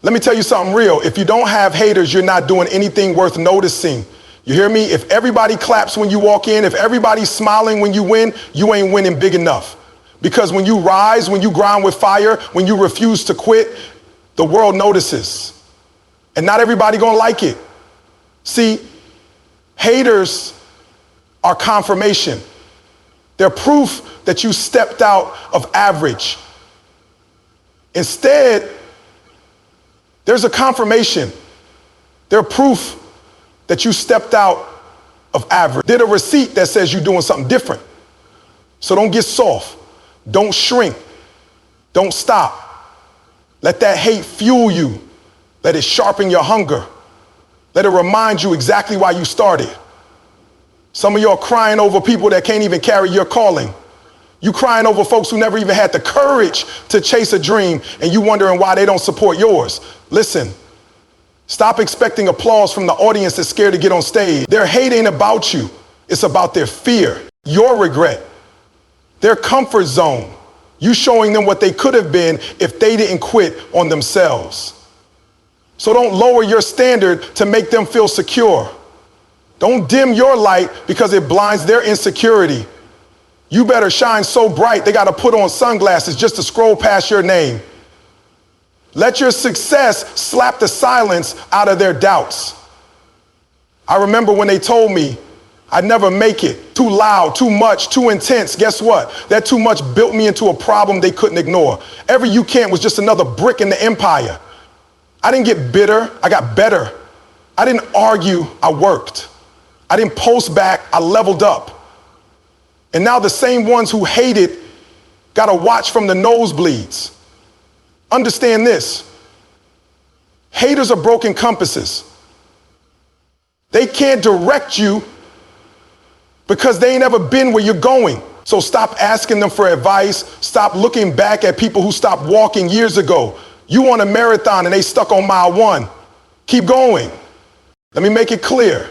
Let me tell you something real. If you don't have haters, you're not doing anything worth noticing. You hear me? If everybody claps when you walk in, if everybody's smiling when you win, you ain't winning big enough. Because when you rise, when you grind with fire, when you refuse to quit, the world notices. And not everybody gonna like it. See, haters are confirmation. They're proof that you stepped out of average. Instead, there's a confirmation. They're proof that you stepped out of average. They're a receipt that says you're doing something different. So don't get soft. Don't shrink. Don't stop. Let that hate fuel you. Let it sharpen your hunger. Let it remind you exactly why you started. Some of y'all crying over people that can't even carry your calling. You crying over folks who never even had the courage to chase a dream, and you wondering why they don't support yours. Listen, stop expecting applause from the audience that's scared to get on stage. Their hate ain't about you. It's about their fear, your regret, their comfort zone. You showing them what they could have been if they didn't quit on themselves. So don't lower your standard to make them feel secure. Don't dim your light because it blinds their insecurity. You better shine so bright they got to put on sunglasses just to scroll past your name. Let your success slap the silence out of their doubts. I remember when they told me I'd never make it. Too loud, too much, too intense. Guess what? That too much built me into a problem they couldn't ignore. Every you can't was just another brick in the empire. I didn't get bitter, I got better. I didn't argue, I worked. I didn't post back, I leveled up. And now the same ones who hated got to watch from the nosebleeds. Understand this. Haters are broken compasses. They can't direct you because they ain't ever been where you're going. So stop asking them for advice. Stop looking back at people who stopped walking years ago. You on a marathon and they stuck on mile 1. Keep going. Let me make it clear.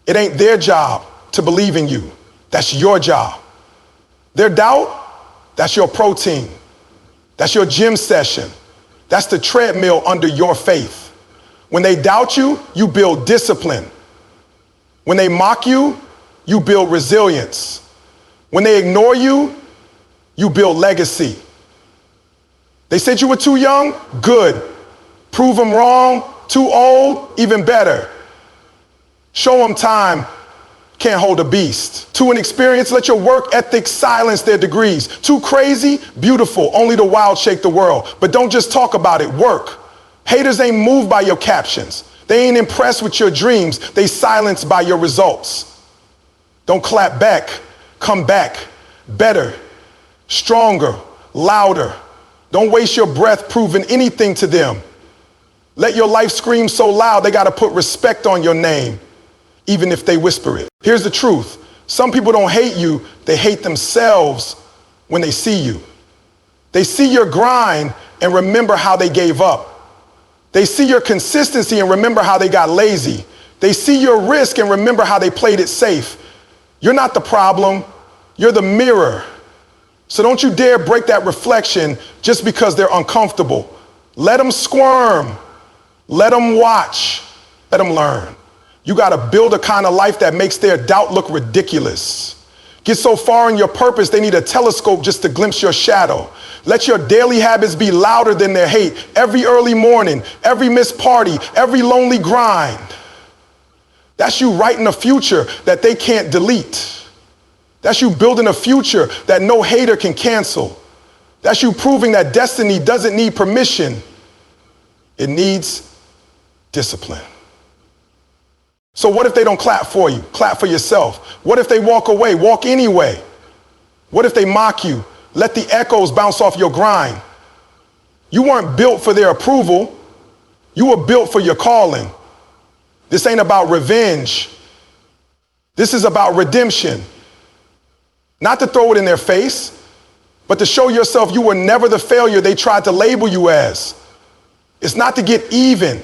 It ain't their job to believe in you. That's your job. Their doubt, that's your protein. That's your gym session. That's the treadmill under your faith. When they doubt you, you build discipline. When they mock you, you build resilience. When they ignore you, you build legacy. They said you were too young? Good. Prove them wrong? Too old? Even better. Show them time can't hold a beast. Too inexperienced? Let your work ethic silence their degrees. Too crazy? Beautiful. Only the wild shake the world. But don't just talk about it. Work. Haters ain't moved by your captions. They ain't impressed with your dreams. They silenced by your results. Don't clap back. Come back. Better. Stronger. Louder. Don't waste your breath proving anything to them. Let your life scream so loud they got to put respect on your name, even if they whisper it. Here's the truth. Some people don't hate you. They hate themselves when they see you. They see your grind and remember how they gave up. They see your consistency and remember how they got lazy. They see your risk and remember how they played it safe. You're not the problem. You're the mirror. So don't you dare break that reflection just because they're uncomfortable. Let them squirm. Let them watch. Let them learn. You got to build a kind of life that makes their doubt look ridiculous. Get so far in your purpose, they need a telescope just to glimpse your shadow. Let your daily habits be louder than their hate. Every early morning, every missed party, every lonely grind. That's you writing a future that they can't delete. That's you building a future that no hater can cancel. That's you proving that destiny doesn't need permission. It needs discipline. So what if they don't clap for you? Clap for yourself. What if they walk away? Walk anyway. What if they mock you? Let the echoes bounce off your grind. You weren't built for their approval. You were built for your calling. This ain't about revenge. This is about redemption. Not to throw it in their face, but to show yourself you were never the failure they tried to label you as. It's not to get even.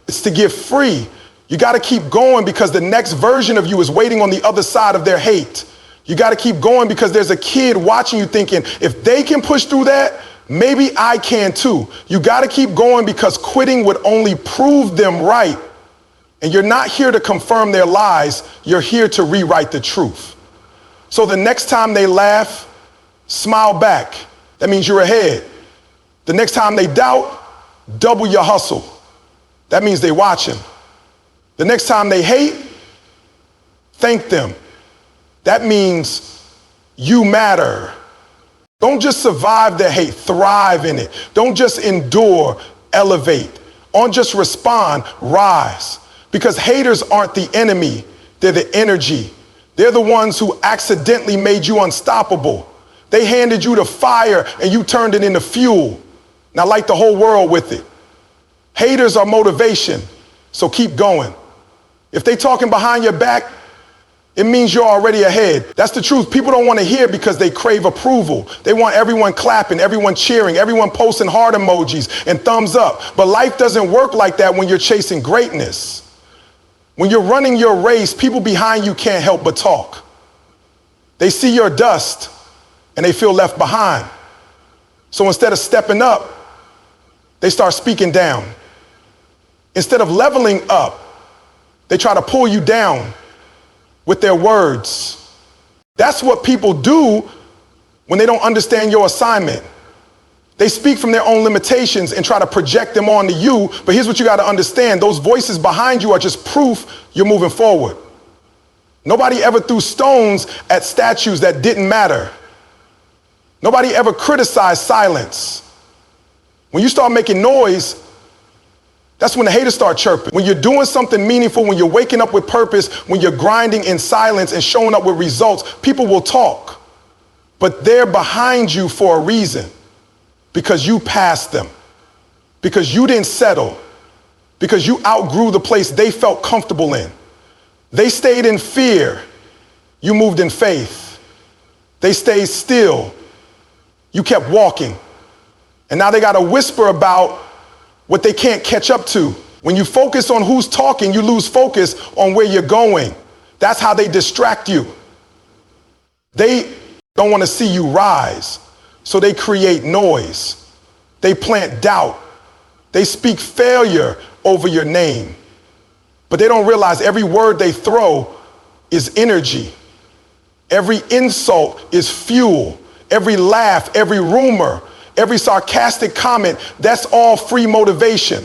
It's to get free. You got to keep going because the next version of you is waiting on the other side of their hate. You got to keep going because there's a kid watching you thinking, if they can push through that, maybe I can too. You got to keep going because quitting would only prove them right. And you're not here to confirm their lies. You're here to rewrite the truth. So the next time they laugh, smile back. That means you're ahead. The next time they doubt, double your hustle. That means they watching. The next time they hate, thank them. That means you matter. Don't just survive the hate, thrive in it. Don't just endure, elevate. Don't just respond, rise. Because haters aren't the enemy, they're the energy. They're the ones who accidentally made you unstoppable. They handed you the fire and you turned it into fuel. Now light the whole world with it. Haters are motivation, so keep going. If they talking behind your back, it means you're already ahead. That's the truth. People don't want to hear because they crave approval. They want everyone clapping, everyone cheering, everyone posting heart emojis and thumbs up. But life doesn't work like that when you're chasing greatness. When you're running your race, people behind you can't help but talk. They see your dust and they feel left behind. So instead of stepping up, they start speaking down. Instead of leveling up, they try to pull you down with their words. That's what people do when they don't understand your assignment. They speak from their own limitations and try to project them onto you. But here's what you got to understand. Those voices behind you are just proof you're moving forward. Nobody ever threw stones at statues that didn't matter. Nobody ever criticized silence. When you start making noise, that's when the haters start chirping. When you're doing something meaningful, when you're waking up with purpose, when you're grinding in silence and showing up with results, people will talk. But they're behind you for a reason. Because you passed them. Because you didn't settle. Because you outgrew the place they felt comfortable in. They stayed in fear. You moved in faith. They stayed still. You kept walking. And now they got to whisper about what they can't catch up to. When you focus on who's talking, you lose focus on where you're going. That's how they distract you. They don't want to see you rise. So they create noise. They plant doubt. They speak failure over your name. But they don't realize every word they throw is energy. Every insult is fuel. Every laugh, every rumor, every sarcastic comment, that's all free motivation.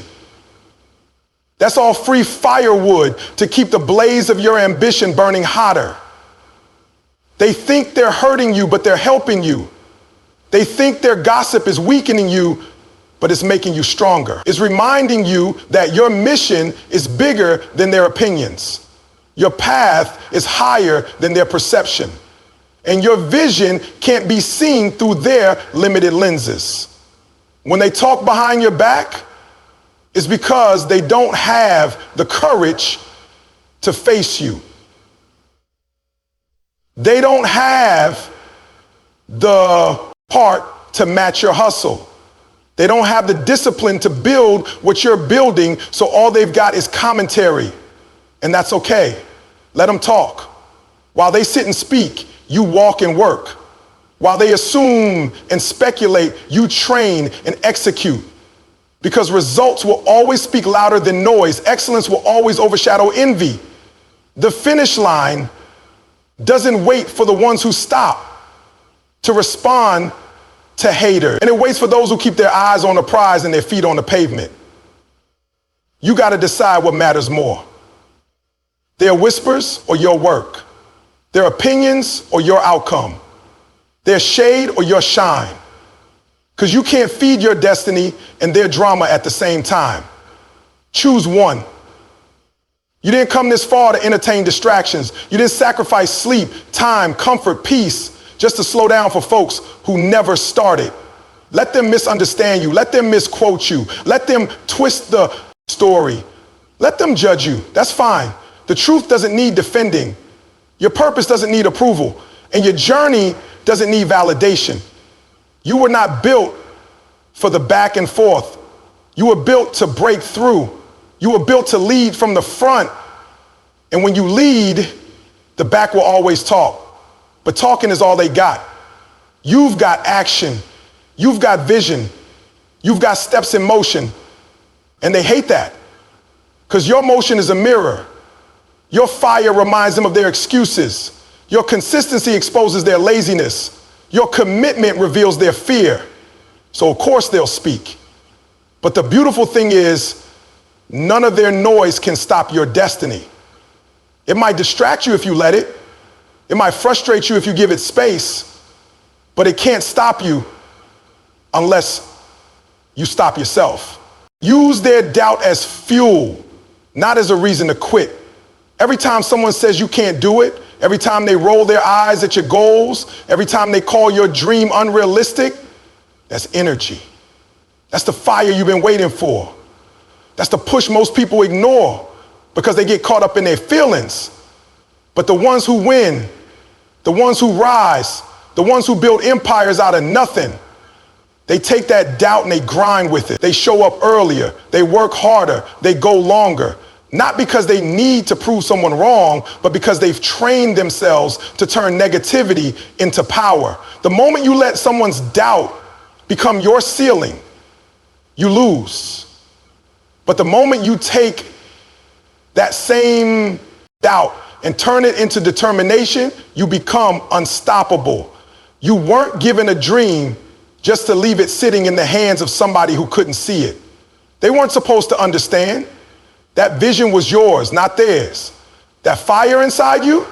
That's all free firewood to keep the blaze of your ambition burning hotter. They think they're hurting you, but they're helping you. They think their gossip is weakening you, but it's making you stronger. It's reminding you that your mission is bigger than their opinions. Your path is higher than their perception. And your vision can't be seen through their limited lenses. When they talk behind your back, it's because they don't have the courage to face you. They don't have the heart to match your hustle. They don't have the discipline to build what you're building, so all they've got is commentary. And that's okay. Let them talk. While they sit and speak, you walk and work. While they assume and speculate, you train and execute. Because results will always speak louder than noise. Excellence will always overshadow envy. The finish line doesn't wait for the ones who stop to respond to haters. And it waits for those who keep their eyes on the prize and their feet on the pavement. You got to decide what matters more. Their whispers or your work. Their opinions or your outcome. Their shade or your shine. Because you can't feed your destiny and their drama at the same time. Choose one. You didn't come this far to entertain distractions. You didn't sacrifice sleep, time, comfort, peace, just to slow down for folks who never started. Let them misunderstand you. Let them misquote you. Let them twist the story. Let them judge you. That's fine. The truth doesn't need defending. Your purpose doesn't need approval. And your journey doesn't need validation. You were not built for the back and forth. You were built to break through. You were built to lead from the front. And when you lead, the back will always talk. But talking is all they got. You've got action. You've got vision. You've got steps in motion. And they hate that because your motion is a mirror. Your fire reminds them of their excuses. Your consistency exposes their laziness. Your commitment reveals their fear. So of course they'll speak. But the beautiful thing is, none of their noise can stop your destiny. It might distract you if you let it. It might frustrate you if you give it space, but it can't stop you unless you stop yourself. Use their doubt as fuel, not as a reason to quit. Every time someone says you can't do it, every time they roll their eyes at your goals, every time they call your dream unrealistic, that's energy. That's the fire you've been waiting for. That's the push most people ignore because they get caught up in their feelings. But the ones who win, the ones who rise, the ones who build empires out of nothing, they take that doubt and they grind with it. They show up earlier, they work harder, they go longer. Not because they need to prove someone wrong, but because they've trained themselves to turn negativity into power. The moment you let someone's doubt become your ceiling, you lose. But the moment you take that same doubt and turn it into determination, you become unstoppable. You weren't given a dream just to leave it sitting in the hands of somebody who couldn't see it. They weren't supposed to understand. That vision was yours, not theirs. That fire inside you,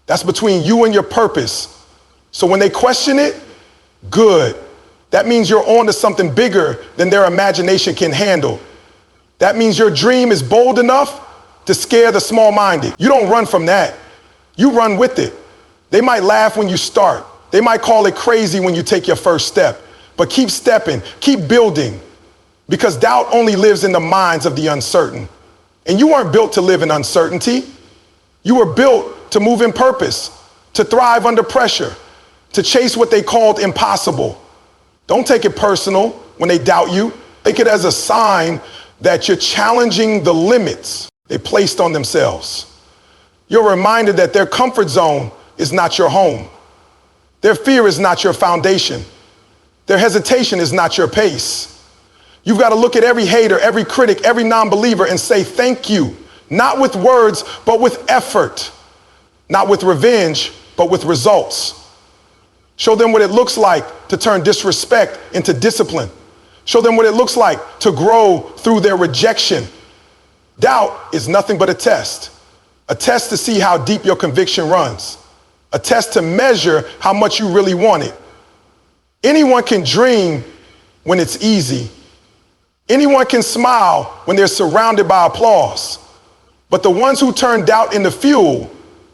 that's between you and your purpose. So when they question it, good. That means you're on to something bigger than their imagination can handle. That means your dream is bold enough to scare the small-minded. You don't run from that. You run with it. They might laugh when you start. They might call it crazy when you take your first step. But keep stepping, keep building, because doubt only lives in the minds of the uncertain. And you weren't built to live in uncertainty. You were built to move in purpose, to thrive under pressure, to chase what they called impossible. Don't take it personal when they doubt you. Take it as a sign that you're challenging the limits they placed on themselves. You're reminded that their comfort zone is not your home. Their fear is not your foundation. Their hesitation is not your pace. You've got to look at every hater, every critic, every non-believer and say thank you, not with words, but with effort, not with revenge, but with results. Show them what it looks like to turn disrespect into discipline. Show them what it looks like to grow through their rejection. Doubt is nothing but a test to see how deep your conviction runs, a test to measure how much you really want it. Anyone can dream when it's easy. Anyone can smile when they're surrounded by applause. But the ones who turn doubt into fuel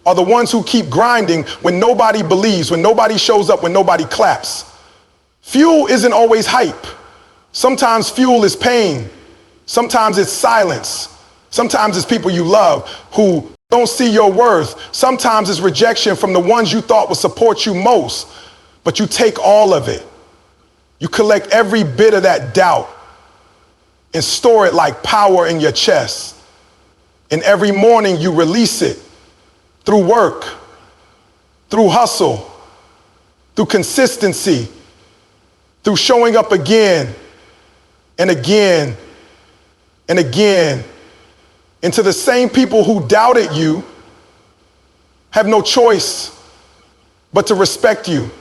are the ones who keep grinding when nobody believes, when nobody shows up, when nobody claps. Fuel isn't always hype. Sometimes fuel is pain. Sometimes it's silence. Sometimes it's people you love who don't see your worth. Sometimes it's rejection from the ones you thought would support you most. But you take all of it. You collect every bit of that doubt and store it like power in your chest. And every morning you release it through work, through hustle, through consistency, through showing up again and again and again. And to the same people who doubted you have no choice but to respect you.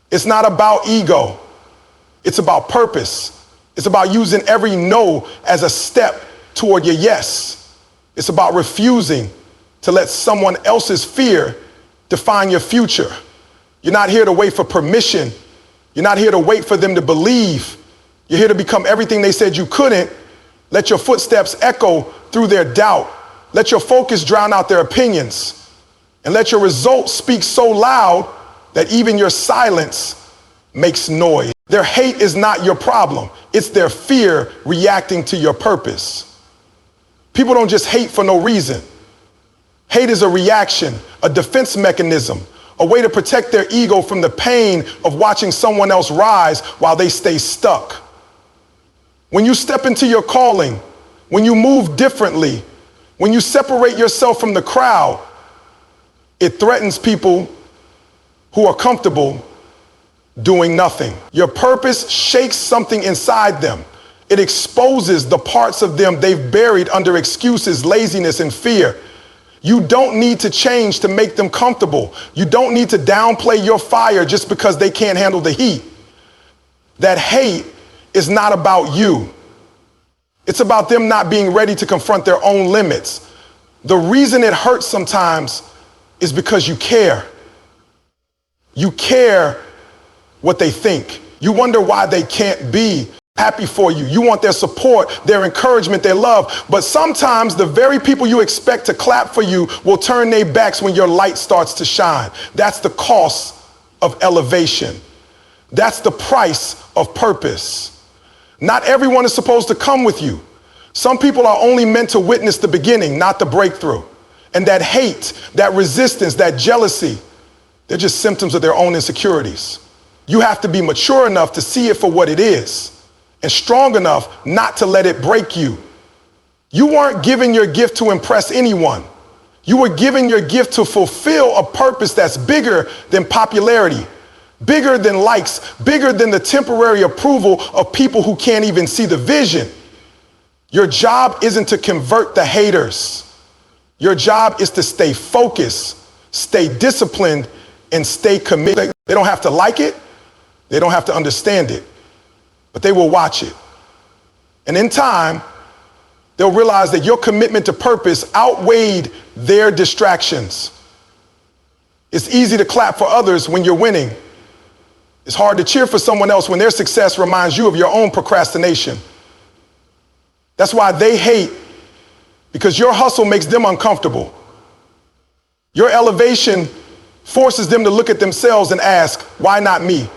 It's not about ego. It's about purpose. It's about using every no as a step toward your yes. It's about refusing to let someone else's fear define your future. You're not here to wait for permission. You're not here to wait for them to believe. You're here to become everything they said you couldn't. Let your footsteps echo through their doubt. Let your focus drown out their opinions. And let your results speak so loud that even your silence makes noise. Their hate is not your problem. It's their fear reacting to your purpose. People don't just hate for no reason. Hate is a reaction, a defense mechanism, a way to protect their ego from the pain of watching someone else rise while they stay stuck. When you step into your calling, when you move differently, when you separate yourself from the crowd, it threatens people who are comfortable doing nothing. Your purpose shakes something inside them. It exposes the parts of them they've buried under excuses, laziness, and fear. You don't need to change to make them comfortable. You don't need to downplay your fire just because they can't handle the heat. That hate is not about you. It's about them not being ready to confront their own limits. The reason it hurts sometimes is because you care. You care what they think. You wonder why they can't be happy for you. You want their support, their encouragement, their love. But sometimes the very people you expect to clap for you will turn their backs when your light starts to shine. That's the cost of elevation. That's the price of purpose. Not everyone is supposed to come with you. Some people are only meant to witness the beginning, not the breakthrough. And that hate, that resistance, that jealousy, they're just symptoms of their own insecurities. You have to be mature enough to see it for what it is and strong enough not to let it break you. You weren't given your gift to impress anyone. You were given your gift to fulfill a purpose that's bigger than popularity, bigger than likes, bigger than the temporary approval of people who can't even see the vision. Your job isn't to convert the haters. Your job is to stay focused, stay disciplined, and stay committed. They don't have to like it. They don't have to understand it, but they will watch it. And in time, they'll realize that your commitment to purpose outweighed their distractions. It's easy to clap for others when you're winning. It's hard to cheer for someone else when their success reminds you of your own procrastination. That's why they hate, because your hustle makes them uncomfortable. Your elevation forces them to look at themselves and ask, why not me?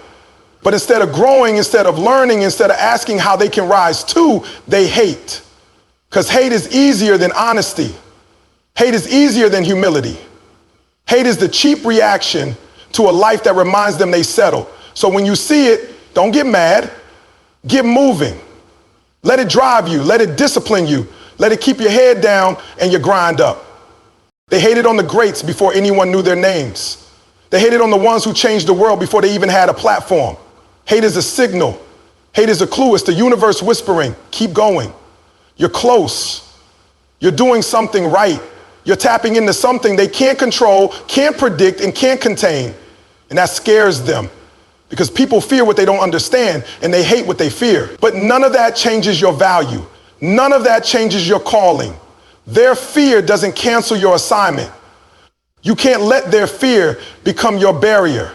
But instead of growing, instead of learning, instead of asking how they can rise too, they hate. Because hate is easier than honesty. Hate is easier than humility. Hate is the cheap reaction to a life that reminds them they settled. So when you see it, don't get mad, get moving. Let it drive you, let it discipline you, let it keep your head down and your grind up. They hated on the greats before anyone knew their names. They hated on the ones who changed the world before they even had a platform. Hate is a signal. Hate is a clue. It's the universe whispering, keep going. You're close. You're doing something right. You're tapping into something they can't control, can't predict, and can't contain. And that scares them because people fear what they don't understand and they hate what they fear. But none of that changes your value. None of that changes your calling. Their fear doesn't cancel your assignment. You can't let their fear become your barrier.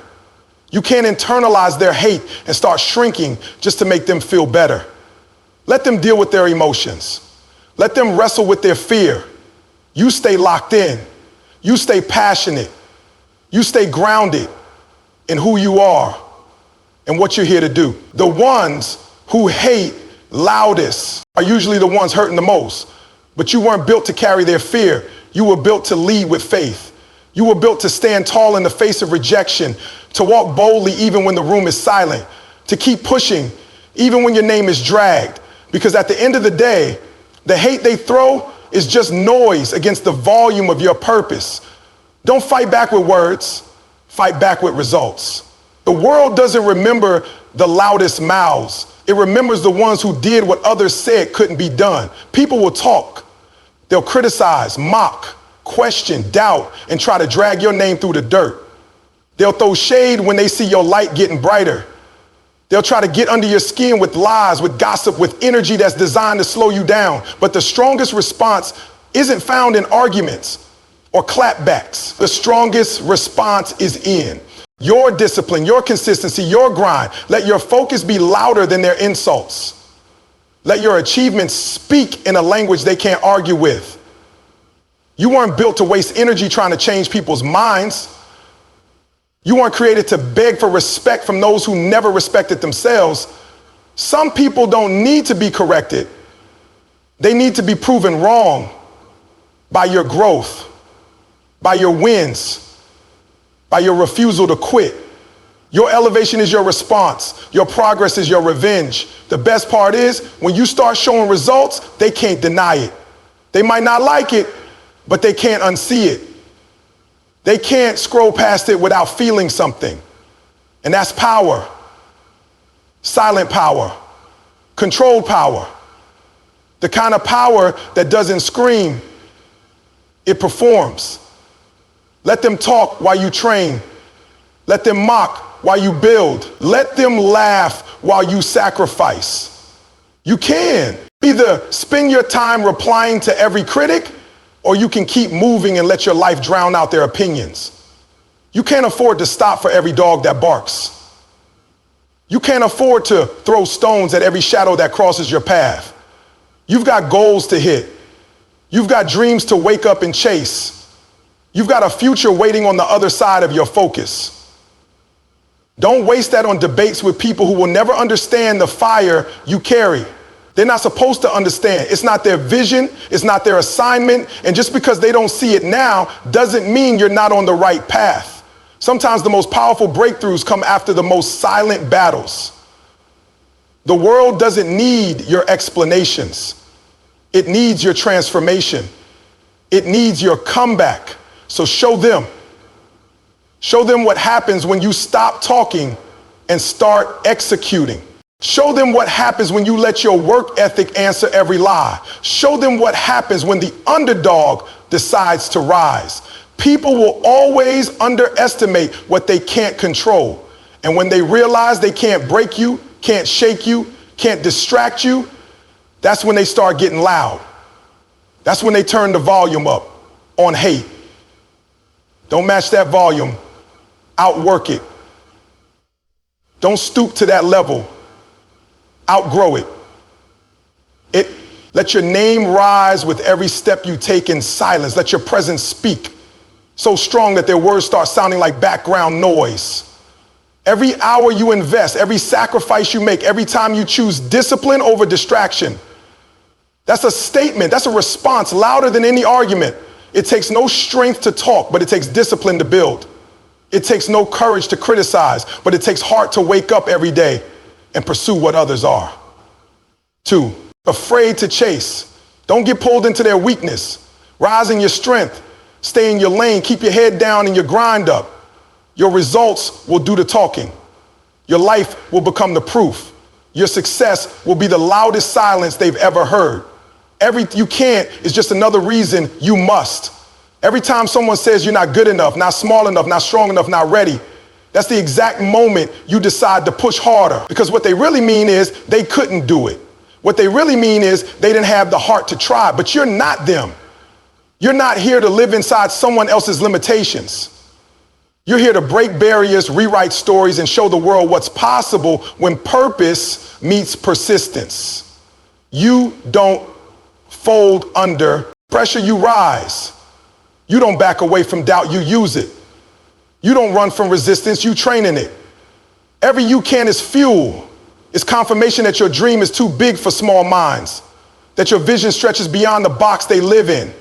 You can't internalize their hate and start shrinking just to make them feel better. Let them deal with their emotions. Let them wrestle with their fear. You stay locked in. You stay passionate. You stay grounded in who you are and what you're here to do. The ones who hate loudest are usually the ones hurting the most. But you weren't built to carry their fear. You were built to lead with faith. You were built to stand tall in the face of rejection, to walk boldly even when the room is silent, to keep pushing even when your name is dragged. Because at the end of the day, the hate they throw is just noise against the volume of your purpose. Don't fight back with words, fight back with results. The world doesn't remember the loudest mouths. It remembers the ones who did what others said couldn't be done. People will talk. They'll criticize, mock, question, doubt, and try to drag your name through the dirt. They'll throw shade when they see your light getting brighter. They'll try to get under your skin with lies, with gossip, with energy that's designed to slow you down. But the strongest response isn't found in arguments or clapbacks. The strongest response is in your discipline, your consistency, your grind. Let your focus be louder than their insults. Let your achievements speak in a language they can't argue with. You weren't built to waste energy trying to change people's minds. You weren't created to beg for respect from those who never respected themselves. Some people don't need to be corrected. They need to be proven wrong by your growth, by your wins, by your refusal to quit. Your elevation is your response. Your progress is your revenge. The best part is when you start showing results, they can't deny it. They might not like it, but they can't unsee it. They can't scroll past it without feeling something. And that's power. silent power, controlled power, the kind of power that doesn't scream, it performs. Let them talk while you train. Let them mock while you build. Let them laugh while you sacrifice. You can. Either spend your time replying to every critic, or you can keep moving and let your life drown out their opinions. You can't afford to stop for every dog that barks. You can't afford to throw stones at every shadow that crosses your path. You've got goals to hit. You've got dreams to wake up and chase. You've got a future waiting on the other side of your focus. Don't waste that on debates with people who will never understand the fire you carry. They're not supposed to understand. It's not their vision. It's not their assignment. And just because they don't see it now doesn't mean you're not on the right path. Sometimes the most powerful breakthroughs come after the most silent battles. The world doesn't need your explanations. It needs your transformation. It needs your comeback. So show them. Show them what happens when you stop talking and start executing. Show them what happens when you let your work ethic answer every lie. Show them what happens when the underdog decides to rise. People will always underestimate what they can't control. And when they realize they can't break you, can't shake you, can't distract you, that's when they start getting loud. That's when they turn the volume up on hate. Don't match that volume. Outwork it. Don't stoop to that level. Outgrow it. Let your name rise with every step you take in silence. Let your presence speak so strong that their words start sounding like background noise. Every hour you invest, every sacrifice you make, every time you choose discipline over distraction, that's a statement, that's a response louder than any argument. It takes no strength to talk, but it takes discipline to build. It takes no courage to criticize, but it takes heart to wake up every day and pursue what others are. 2, afraid to chase. Don't get pulled into their weakness. Rise in your strength. Stay in your lane. Keep your head down and your grind up. Your results will do the talking. Your life will become the proof. Your success will be the loudest silence they've ever heard. Every you can't is just another reason you must. Every time someone says you're not good enough, not small enough, not strong enough, not ready, that's the exact moment you decide to push harder. Because what they really mean is they couldn't do it. What they really mean is they didn't have the heart to try. But you're not them. You're not here to live inside someone else's limitations. You're here to break barriers, rewrite stories, and show the world what's possible when purpose meets persistence. You don't fold under pressure, you rise. You don't back away from doubt, you use it. You don't run from resistance, you train in it. Every you can is fuel. It's confirmation that your dream is too big for small minds, that your vision stretches beyond the box they live in,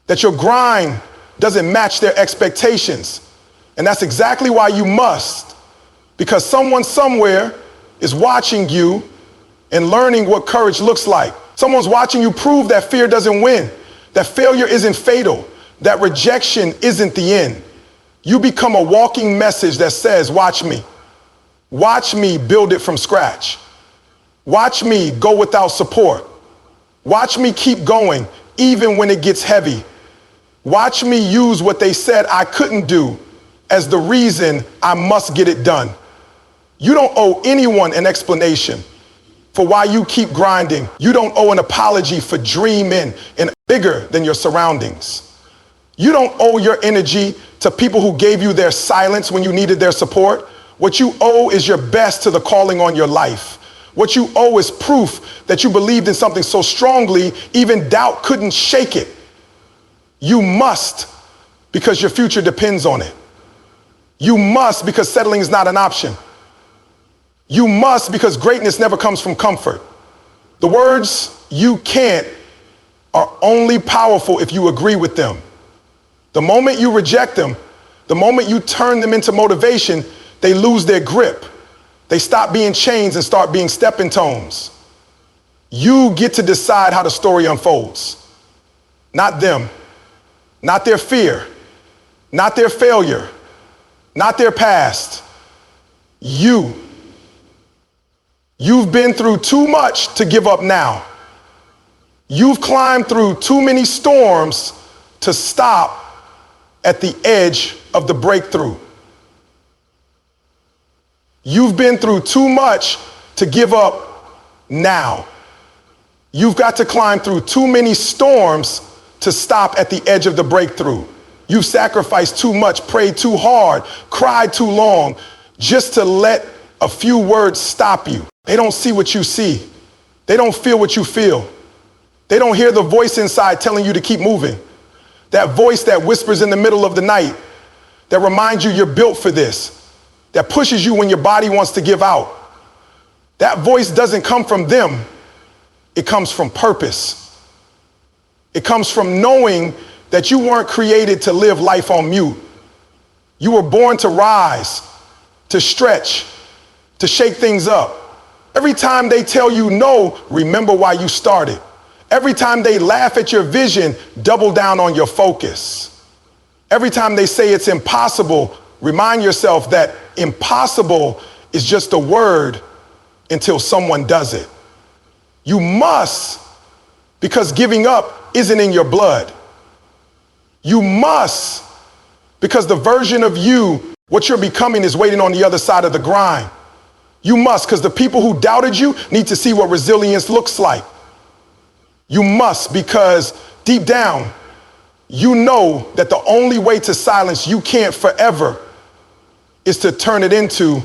that your grind doesn't match their expectations. And that's exactly why you must, because someone somewhere is watching you and learning what courage looks like. Someone's watching you prove that fear doesn't win, that failure isn't fatal, that rejection isn't the end. You become a walking message that says, watch me. Watch me build it from scratch. Watch me go without support. Watch me keep going even when it gets heavy. Watch me use what they said I couldn't do as the reason I must get it done. You don't owe anyone an explanation for why you keep grinding. You don't owe an apology for dreaming and bigger than your surroundings. You don't owe your energy to people who gave you their silence when you needed their support. What you owe is your best to the calling on your life. What you owe is proof that you believed in something so strongly, even doubt couldn't shake it. You must, because your future depends on it. You must, because settling is not an option. You must, because greatness never comes from comfort. The words "you can't" are only powerful if you agree with them. The moment you reject them, the moment you turn them into motivation, they lose their grip. They stop being chains and start being stepping stones. You get to decide how the story unfolds. Not them, not their fear, not their failure, not their past. You. You've been through too much to give up now. You've climbed through too many storms to stop at the edge of the breakthrough. You've been through too much to give up now. You've got to climb through too many storms to stop at the edge of the breakthrough. You've sacrificed too much, prayed too hard, cried too long, just to let a few words stop you. They don't see what you see. They don't feel what you feel. They don't hear the voice inside telling you to keep moving. That voice that whispers in the middle of the night, that reminds you you're built for this, that pushes you when your body wants to give out. That voice doesn't come from them. It comes from purpose. It comes from knowing that you weren't created to live life on mute. You were born to rise, to stretch, to shake things up. Every time they tell you no, remember why you started. Every time they laugh at your vision, double down on your focus. Every time they say it's impossible, remind yourself that impossible is just a word until someone does it. You must, because giving up isn't in your blood. You must, because the version of you, what you're becoming, is waiting on the other side of the grind. You must, because the people who doubted you need to see what resilience looks like. You must, because deep down, you know that the only way to silence you can't forever is to turn it into,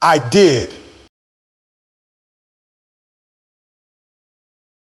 I did.